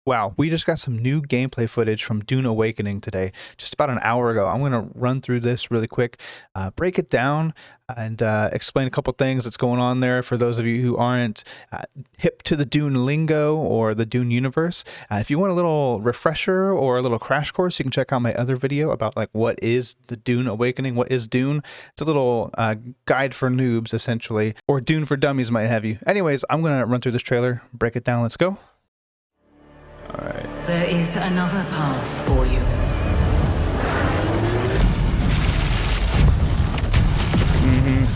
Wow, we just got some new gameplay footage from Dune Awakening today, just about an hour ago. I'm going to run through this really quick, break it down, and explain a couple things that's going on there for those of you who aren't hip to the Dune lingo or the Dune universe. If you want a little refresher or a little crash course, you can check out my other video about like what is the Dune Awakening, what is Dune. It's a little guide for noobs, essentially, or Dune for dummies might have you. Anyways, I'm going to run through this trailer, break it down. Let's go. All right. There is another path for you.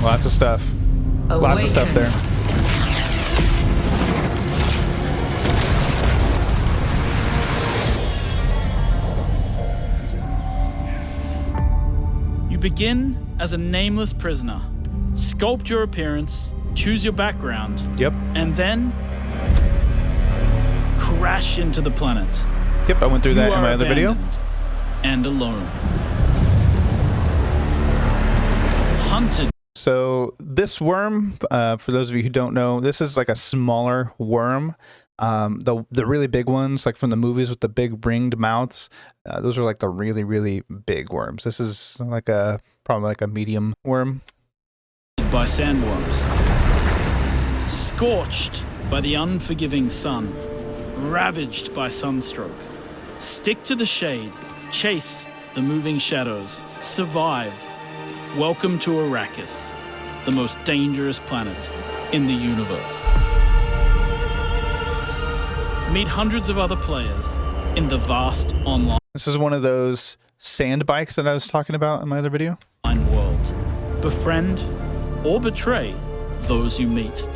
Lots of stuff. Lots of stuff there. You begin as a nameless prisoner. Sculpt your appearance, choose your background. Yep. And then crash into the planet. Yep, I went through that in my other video. And alone. Hunted. So this worm, for those of you who don't know, this is like a smaller worm. The really big ones, like from the movies with the big ringed mouths, those are like the really, really big worms. This is like probably like a medium worm. By sandworms. Scorched by the unforgiving sun. Ravaged by sunstroke. Stick to the shade. Chase the moving shadows. Survive. Welcome to Arrakis, the most dangerous planet in the universe. Meet hundreds of other players in the vast online This is one of those sand bikes that I was talking about in my other video. world. Befriend or betray those you meet.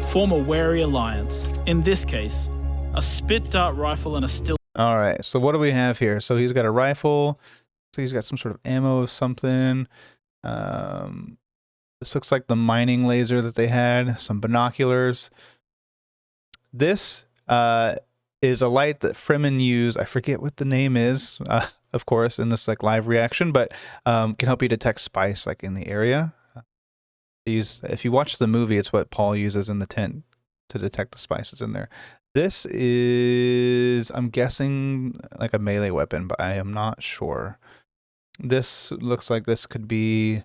Form a wary alliance. In this case, a spit dart rifle and a still. All right, so what do we have here? So he's got a rifle. So he's got some sort of ammo of something. This looks like the mining laser that they had. Some binoculars. This is a light that Fremen use. I forget what the name is, of course, in this like live reaction, but can help you detect spice like in the area. If you watch the movie, it's what Paul uses in the tent to detect the spices in there. This is, I'm guessing, like a melee weapon, but I am not sure. This looks like this could be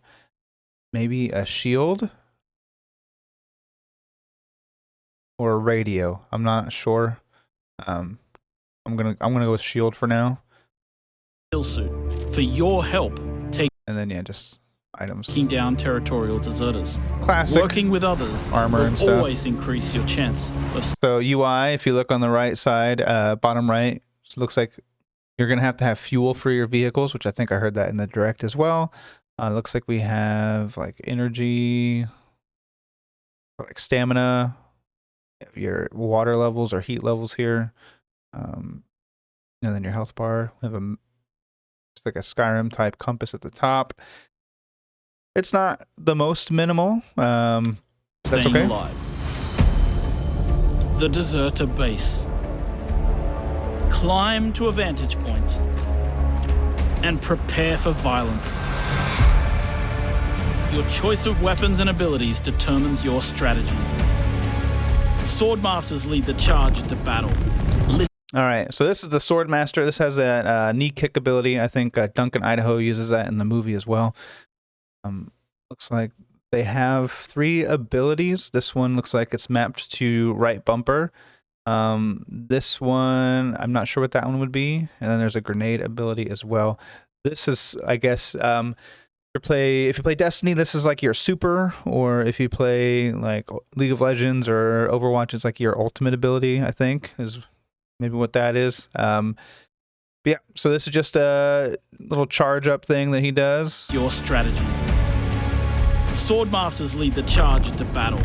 maybe a shield or a radio. I'm not sure. I'm gonna go with shield for now. Suit for your help taking And then yeah, just items. down territorial deserters. Classic. Working with others armor will and stuff. always increase your chance of. So UI, if you look on the right side, bottom right, it looks like you're gonna have to have fuel for your vehicles, which I think I heard that in the direct as well. Looks like we have like energy, like stamina, your water levels or heat levels here, and then your health bar. We have just like a Skyrim type compass at the top. It's not the most minimal. That's Staying okay. alive. The deserter base. Climb to a vantage point and prepare for violence. Your choice of weapons and abilities determines your strategy. Swordmasters lead the charge into battle. All right, so this is the Swordmaster. This has that knee kick ability. I think Duncan Idaho uses that in the movie as well. Looks like they have 3 abilities. This one looks like it's mapped to right bumper. This one, I'm not sure what that one would be. And then there's a grenade ability as well. This is, I guess, if you play Destiny, this is like your super, or if you play like League of Legends or Overwatch, it's like your ultimate ability, I think, is maybe what that is. But yeah, so this is just a little charge up thing that he does. Your strategy. Swordmasters lead the charge into battle.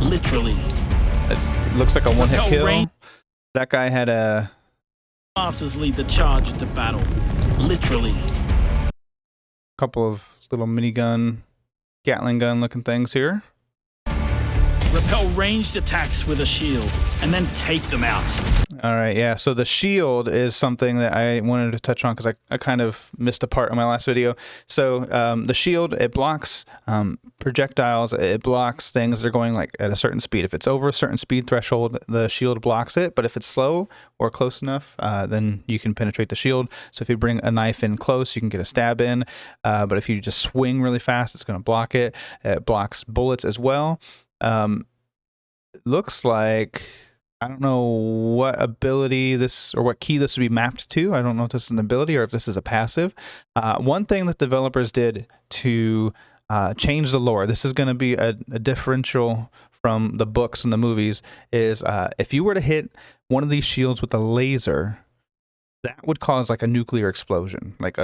Literally. It looks like a one-hit kill. That guy had a... Masters lead the charge into battle. Literally. couple of little minigun, Gatling gun looking things here. repel ranged attacks with a shield, and then take them out. All right, yeah. So the shield is something that I wanted to touch on because I kind of missed a part in my last video. So the shield, it blocks projectiles. It blocks things that are going like at a certain speed. If it's over a certain speed threshold, the shield blocks it. But if it's slow or close enough, then you can penetrate the shield. So if you bring a knife in close, you can get a stab in. But if you just swing really fast, it's going to block it. It blocks bullets as well. Looks like, I don't know what ability this or what key this would be mapped to. I don't know if this is an ability or if this is a passive. One thing that developers did to change the lore, this is going to be a differential from the books and the movies, is if you were to hit one of these shields with a laser, that would cause like a nuclear explosion, like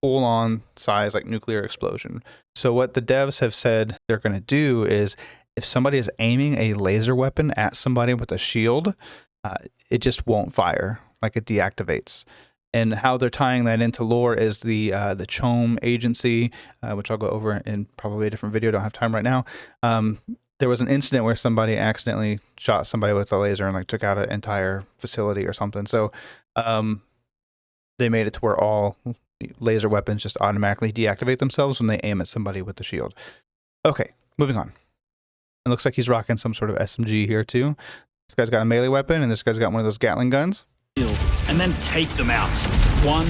full on size like nuclear explosion. So what the devs have said they're going to do is, if somebody is aiming a laser weapon at somebody with a shield, it just won't fire, like it deactivates. And how they're tying that into lore is the Chom agency, which I'll go over in probably a different video. Don't have time right now. There was an incident where somebody accidentally shot somebody with a laser and like took out an entire facility or something. So they made it to where all laser weapons just automatically deactivate themselves when they aim at somebody with the shield. Okay, moving on. It looks like he's rocking some sort of SMG here too. This guy's got a melee weapon, and this guy's got one of those Gatling guns. And then take them out, one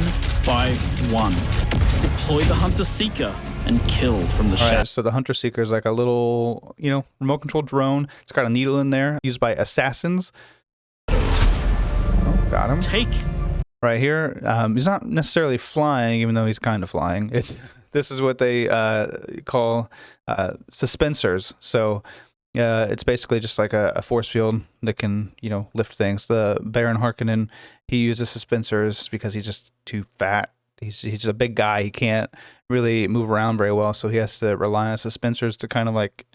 by one. Deploy the Hunter Seeker and kill from the shadows. Right, so the Hunter Seeker is like a little, remote control drone. It's got a needle in there, used by assassins. Oh, got him. Take. Right here, he's not necessarily flying, even though he's kind of flying. This is what they call suspensors. So it's basically just like a force field that can, lift things. The Baron Harkonnen, he uses suspensors because he's just too fat. He's just a big guy. He can't really move around very well, so he has to rely on suspensors to kind of like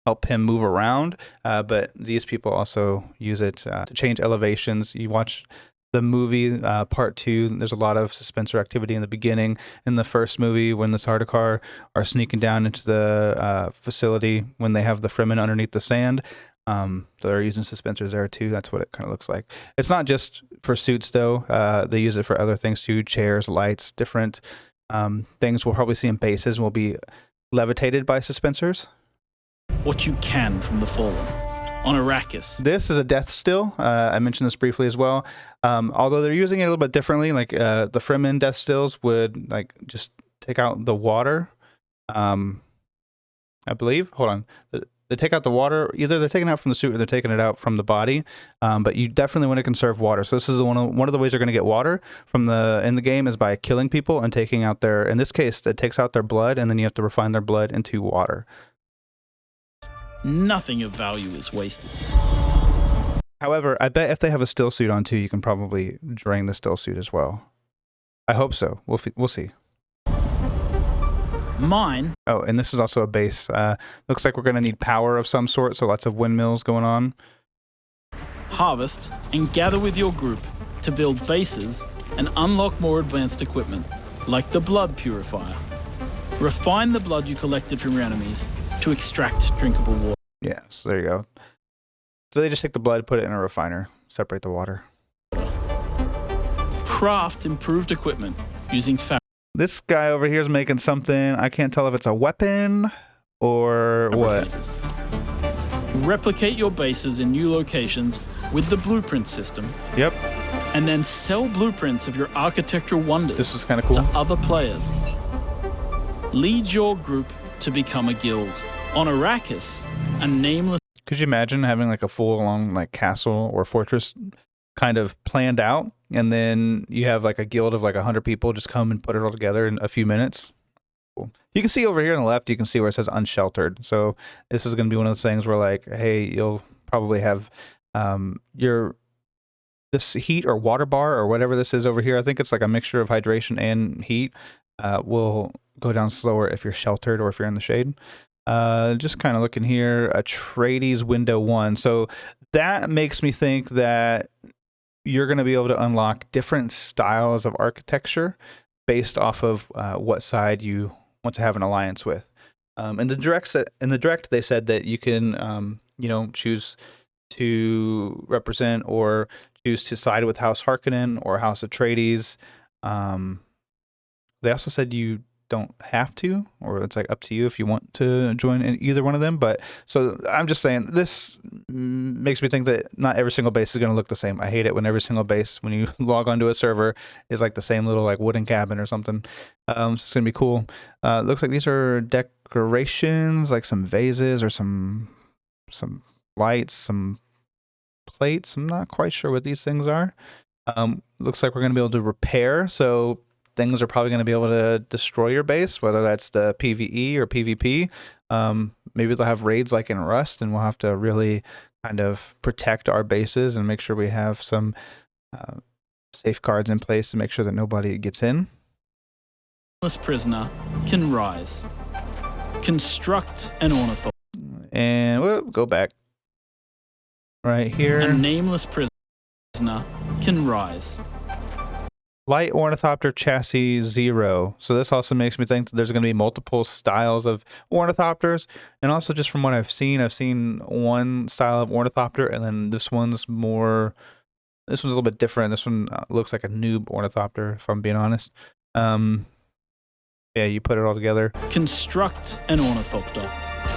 help him move around. But these people also use it to change elevations. You watch the movie part 2, there's a lot of suspensor activity in the beginning. In the first movie, when the Sardaukar are sneaking down into the facility, when they have the Fremen underneath the sand, they're using suspensors there too. That's what it kind of looks like. It's not just for suits though. They use it for other things too: chairs, lights, different things we'll probably see in bases will be levitated by suspensors. What you can from the fallen. On Arrakis. This is a death still. I mentioned this briefly as well. Although they're using it a little bit differently, like the Fremen death stills would like just take out the water. I believe. Hold on. They take out the water. Either they're taking it out from the suit or they're taking it out from the body. But you definitely want to conserve water. So this is one of the ways you're going to get water from in the game is by killing people and taking out their. In this case, it takes out their blood, and then you have to refine their blood into water. Nothing of value is wasted. However, I bet if they have a still suit on too, you can probably drain the still suit as well. I hope so. We'll see. Mine. Oh, and this is also a base. Looks like we're going to need power of some sort, so lots of windmills going on. Harvest and gather with your group to build bases and unlock more advanced equipment, like the blood purifier. Refine the blood you collected from your enemies to extract drinkable water. Yes, there you go. So they just take the blood, put it in a refiner, separate the water. Craft improved equipment using This guy over here is making something. I can't tell if it's a weapon or what. Replicate your bases in new locations with the blueprint system. Yep. And then sell blueprints of your architectural wonders. This is kind of cool. To other players. Lead your group to become a guild. On Arrakis, a nameless... Could you imagine having like a full-on like castle or fortress kind of planned out, and then you have like a guild of like 100 people just come and put it all together in a few minutes? Cool. You can see over here on the left, you can see where it says unsheltered. So this is going to be one of those things where like, hey, you'll probably have this heat or water bar or whatever this is over here. I think it's like a mixture of hydration and heat. Will go down slower if you're sheltered or if you're in the shade. Just kind of looking here, Atreides window 1. So that makes me think that you're going to be able to unlock different styles of architecture based off of what side you want to have an alliance with. In the direct, they said that you can, choose to represent or choose to side with House Harkonnen or House Atreides. They also said you don't have to, or it's like up to you if you want to join in either one of them. But so I'm just saying, this makes me think that not every single base is going to look the same. I hate it when every single base, when you log onto a server, is like the same little like wooden cabin or something. So it's going to be cool. Looks like these are decorations, like some vases or some lights, some plates. I'm not quite sure what these things are. Looks like we're going to be able to repair. So things are probably going to be able to destroy your base, whether that's the PvE or PvP. Maybe they'll have raids like in Rust, and we'll have to really kind of protect our bases and make sure we have some safeguards in place to make sure that nobody gets in. Nameless prisoner can rise. Construct an ornithopter. And we'll go back right here. A nameless prisoner can rise. Light ornithopter chassis 0. So this also makes me think that there's going to be multiple styles of ornithopters. And also just from what I've seen one style of ornithopter, and then this one's a little bit different. This one looks like a noob ornithopter, if I'm being honest. Yeah, you put it all together. Construct an ornithopter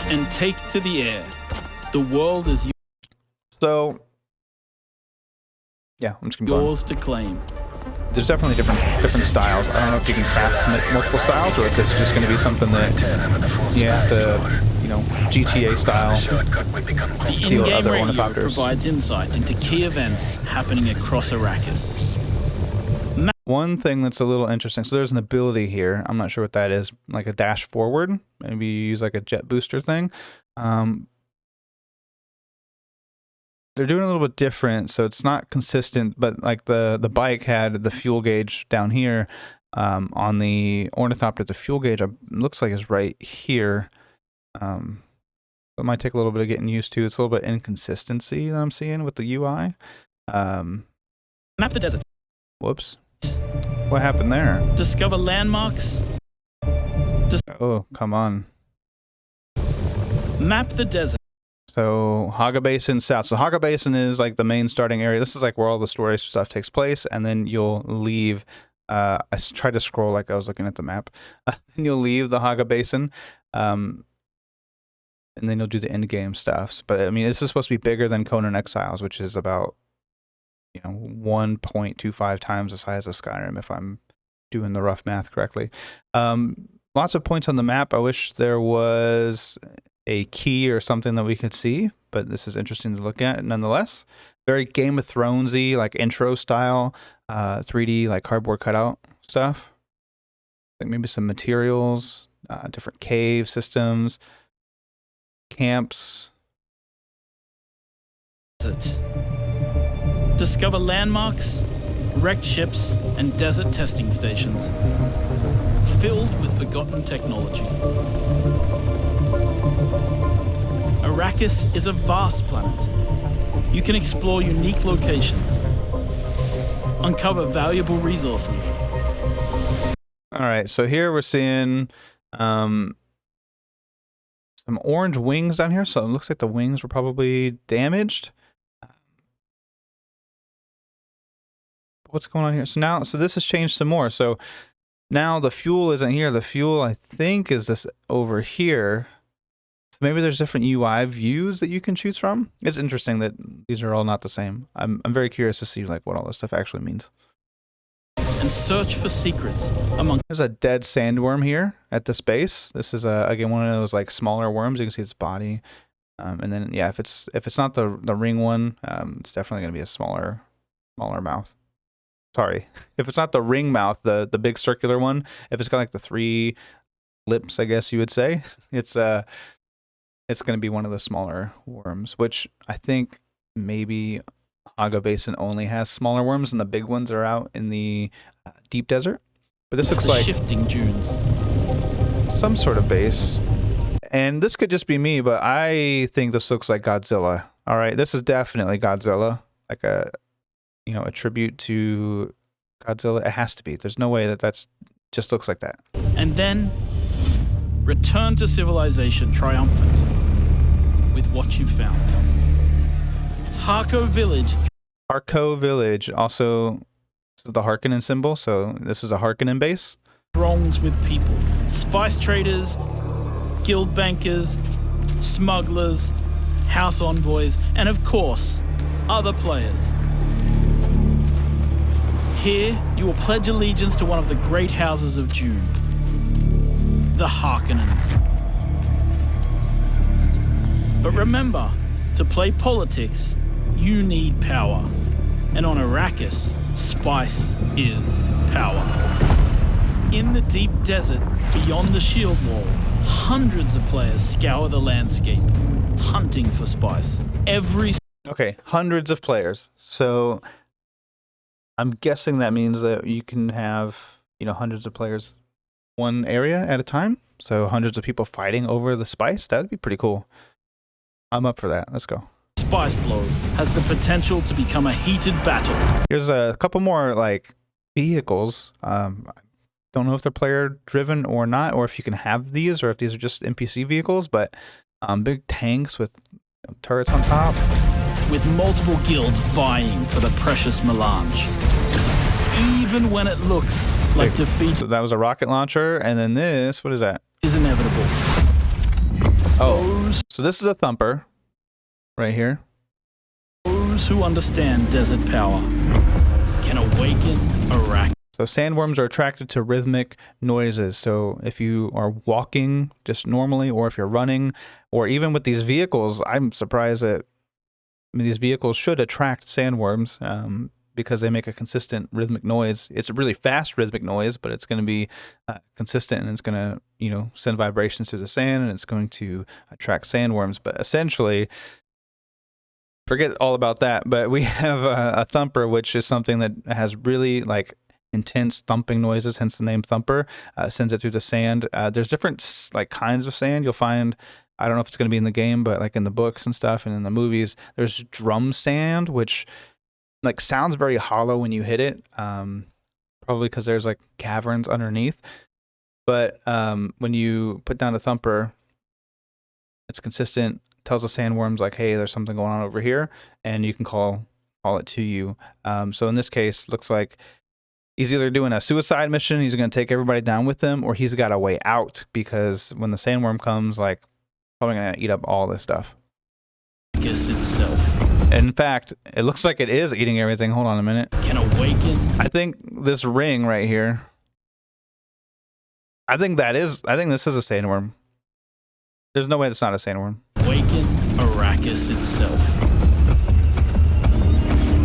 and take to the air. The world is So, yeah, I'm just going to go yours to claim. There's definitely different styles. I don't know if you can craft multiple styles, or if this is just going to be something that you have to, GTA style, The steal in-game other radio ornithopters. provides insight into key events happening across Arrakis. One thing that's a little interesting, so there's an ability here. I'm not sure what that is, like a dash forward. Maybe you use like a jet booster thing. They're doing a little bit different, so it's not consistent, but like the bike had the fuel gauge down here. On the ornithopter, the fuel gauge looks like is right here. It might take a little bit of getting used to. It's a little bit inconsistency that I'm seeing with the UI. Map the desert. Whoops. What happened there? Discover landmarks. Oh, come on. Map the desert. So Haga Basin South. So Haga Basin is like the main starting area. This is like where all the story stuff takes place, and then you'll leave. I tried to scroll like I was looking at the map. Then you'll leave the Haga Basin, and then you'll do the end game stuff. But I mean, this is supposed to be bigger than Conan Exiles, which is about 1.25 times the size of Skyrim, if I'm doing the rough math correctly. Lots of points on the map. I wish there was a key or something that we could see, but this is interesting to look at nonetheless. Very Game of Thronesy, like intro style, 3D like cardboard cutout stuff. Like maybe some materials, different cave systems, camps. Discover landmarks, wrecked ships, and desert testing stations filled with forgotten technology. Arrakis is a vast planet. You can explore unique locations, uncover valuable resources. All right, so here we're seeing some orange wings down here. So it looks like the wings were probably damaged. What's going on here? So this has changed some more. So now the fuel isn't here. The fuel, I think, is this over here. So maybe there's different UI views that you can choose from. It's interesting that these are all not the same. I'm very curious to see like what all this stuff actually means. And search for secrets among. There's a dead sandworm here at this base. This is again one of those like smaller worms. You can see its body, and then yeah, if it's not the ring one, it's definitely gonna be a smaller mouth. Sorry, if it's not the ring mouth, the big circular one. If it's got like the 3 lips, I guess you would say, it's going to be one of the smaller worms, which I think maybe Haga Basin only has smaller worms, and the big ones are out in the deep desert. But this looks like shifting dunes. some sort of base, and this could just be me, but I think this looks like Godzilla. All right, this is definitely Godzilla, like a tribute to Godzilla. It has to be. There's no way that's just looks like that. And then Return to civilization triumphant with what you've found. Harco Village. Harco Village, also the Harkonnen symbol, so this is a Harkonnen base. Throngs with people. Spice traders, guild bankers, smugglers, house envoys, and of course, other players. Here, you will pledge allegiance to one of the great houses of Dune, the Harkonnen. But remember, to play politics, you need power. And on Arrakis, spice is power. In the deep desert, beyond the shield wall, hundreds of players scour the landscape, hunting for spice. Okay, hundreds of players. So I'm guessing that means that you can have, hundreds of players one area at a time. So hundreds of people fighting over the spice. That'd be pretty cool. I'm up for that. Let's go. Spice blow has the potential to become a heated battle. Here's a couple more vehicles. Don't know if they're player driven or not, or if you can have these, or if these are just NPC vehicles, but big tanks with turrets on top. With multiple guilds vying for the precious melange. Even when it looks like defeat. So that was a rocket launcher, and then this, what is that? Is inevitable. Oh, so this is a thumper right here. Those who understand desert power can awaken Iraq. So sandworms are attracted to rhythmic noises. So if you are walking just normally, or if you're running, or even with these vehicles, I'm surprised that these vehicles should attract sandworms because they make a consistent rhythmic noise. It's a really fast rhythmic noise, but it's going to be consistent, and it's going to, send vibrations through the sand, and it's going to attract sandworms. But essentially, forget all about that. But we have a thumper, which is something that has really intense thumping noises, hence the name thumper. Sends it through the sand. There's different kinds of sand you'll find. I don't know if it's going to be in the game, but in the books and stuff and in the movies, there's drum sand, which sounds very hollow when you hit it, probably because there's caverns underneath. But when you put down a thumper, it's consistent, tells the sandworms hey, there's something going on over here, and you can call it to you. So in this case, looks like he's either doing a suicide mission, he's going to take everybody down with him, or he's got a way out, because when the sandworm comes, probably going to eat up all this stuff. Guess itself. In fact, it looks like it is eating everything. Hold on a minute. Can awaken. I think this ring right here, I think this is a sandworm. There's no way that's not a sandworm. Awaken Arrakis itself.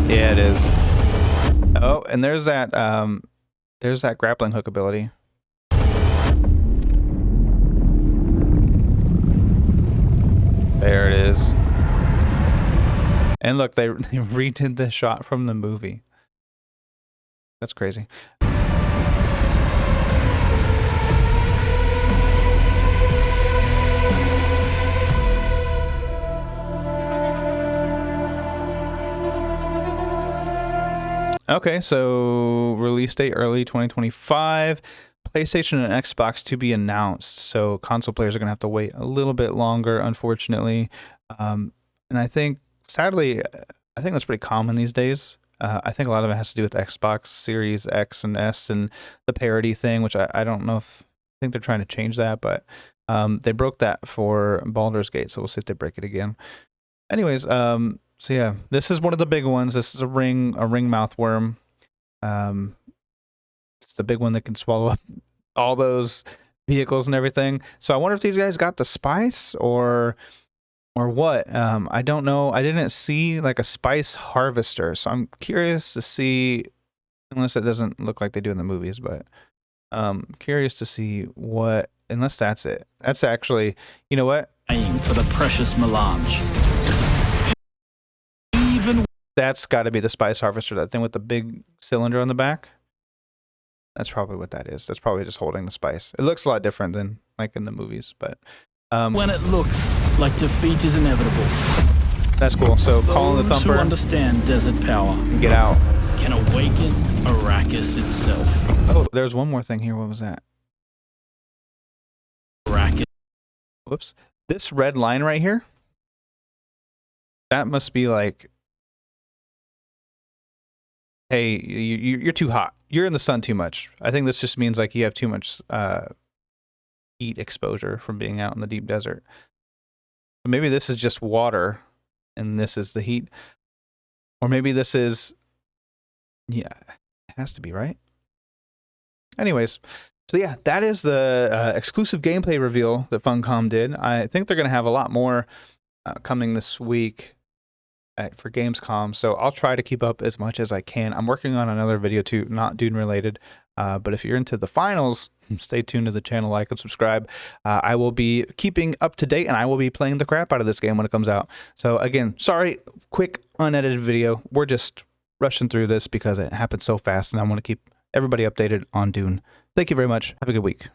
Yeah, it is. Oh, and there's that grappling hook ability. There it is. And look, they redid the shot from the movie. That's crazy. Okay, so release date early 2025. PlayStation and Xbox to be announced. So console players are going to have to wait a little bit longer, unfortunately. And I think, sadly, I think that's pretty common these days. I think a lot of it has to do with Xbox Series X and S and the parity thing, which I don't know if, I think they're trying to change that, but they broke that for Baldur's Gate, so we'll see if they break it again. Anyways, so yeah, this is one of the big ones. This is a ring mouth worm. It's the big one that can swallow up all those vehicles and everything. So I wonder if these guys got the spice or what. I don't know. I didn't see a spice harvester, so I'm curious to see, unless it doesn't look like they do in the movies, but curious to see what, unless that's it. That's actually, you know what? Aim for the precious melange. That's got to be the spice harvester, that thing with the big cylinder on the back. That's probably what that is. That's probably just holding the spice. It looks a lot different than in the movies, but when it looks like defeat is inevitable. That's cool. So call in the thumper. Those who understand desert power and get out. Can awaken Arrakis itself. Oh, there's one more thing here. What was that? Arrakis whoops, this red line right here, that must be like, hey, you're too hot. You're in the sun too much. I think this just means like you have too much heat exposure from being out in the deep desert. So maybe this is just water and this is the heat. Or maybe this is, yeah, it has to be, right? Anyways, so yeah, that is the exclusive gameplay reveal that Funcom did. I think they're going to have a lot more coming this week for Gamescom, so I'll try to keep up as much as I can. I'm working on another video too, not Dune related, but if you're into the finals, stay tuned to the channel, like and subscribe. I will be keeping up to date, and I will be playing the crap out of this game when it comes out. So again, sorry, quick unedited video. We're just rushing through this because it happened so fast, and I want to keep everybody updated on Dune. Thank you very much. Have a good week.